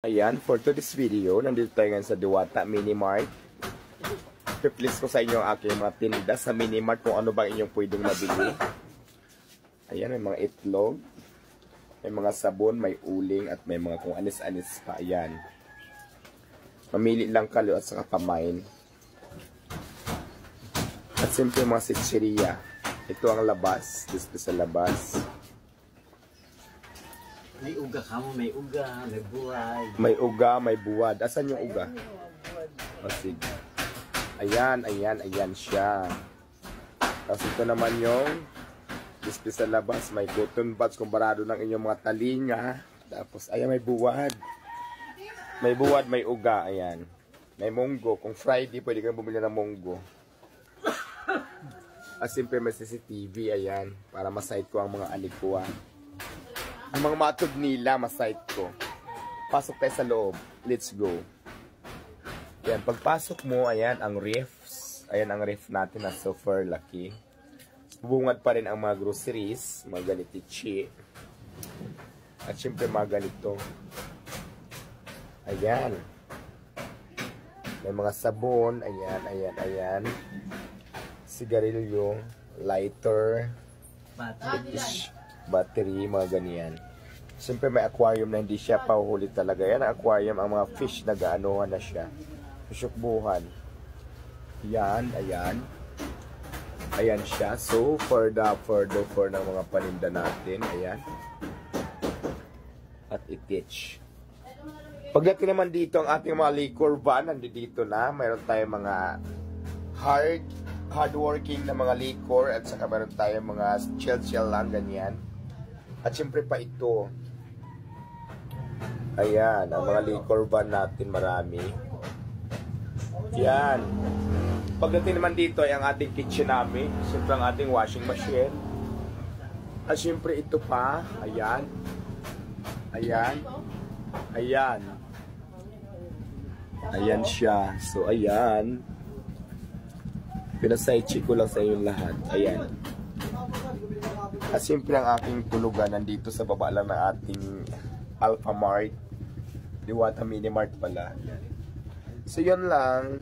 Ayan, for today's video, nandito tayo ngayon sa Diwata Minimart. Piplis ko sa inyo ang aking mga tinda sa Minimart kung ano ba inyong pwedeng mabili. Ayan, may mga itlog, may mga sabon, may uling, at may mga kung anis-anis pa. Ayan. Mamili lang kayo at saka pamain. At siyempre mga sitsiriya. Ito ang labas, dito sa labas. May uga ka mo, may uga, may buwad. May uga, may buwad. Asan yung uga? O sige. Ayan, ayan, ayan siya. Tapos ito naman yung display sa labas. May cotton buds, kumparado ng inyong mga talinga. Tapos, ayan, may buwad. May buwad, may uga, ayan. May munggo. Kung Friday, pwede kang bumili ng munggo. At siyempre may CCTV, ayan. Para masite ko ang mga alikuan. Ang mga matod nila, masite ko. Pasok tayo sa loob. Let's go. Ayan, pagpasok mo, ayan, ang refs. Ayan ang ref natin na super laki. Bubungad pa rin ang mga groceries. Mga ganitichi. At syempre mga ganito. Ayan. May mga sabon. Ayan, ayan, ayan. Sigarilyo. Lighter. Battery, mga ganyan. Siyempre may aquarium na hindi siya pahuhuli talaga. Yan ang aquarium, ang mga fish na gaanohan na siya. Susyukbuhan. Yan, ayan. Ayan siya. So, for ng mga paninda natin. Ayan. At ititch. Pagdating naman dito, ang ating mga liquor van, nandito na. Mayroon tayong mga hardworking na mga liquor at saka mayroon tayong mga chill lang, ganyan. At syempre pa ito. Ayan, ang mga liquor van natin marami. Yan. Pagdating naman dito ay ang ating kitchen namin. Syempre ang ating washing machine. At syempre ito pa. Ayan. Ayan. Ayan. Ayan siya. So ayan. Pinaside-check ko lang sa inyo lahat. Ayan. At siyempre ang aking tulugan nandito sa baba lang ng ating Alphamart. Diwata Minimart pala. So yun lang.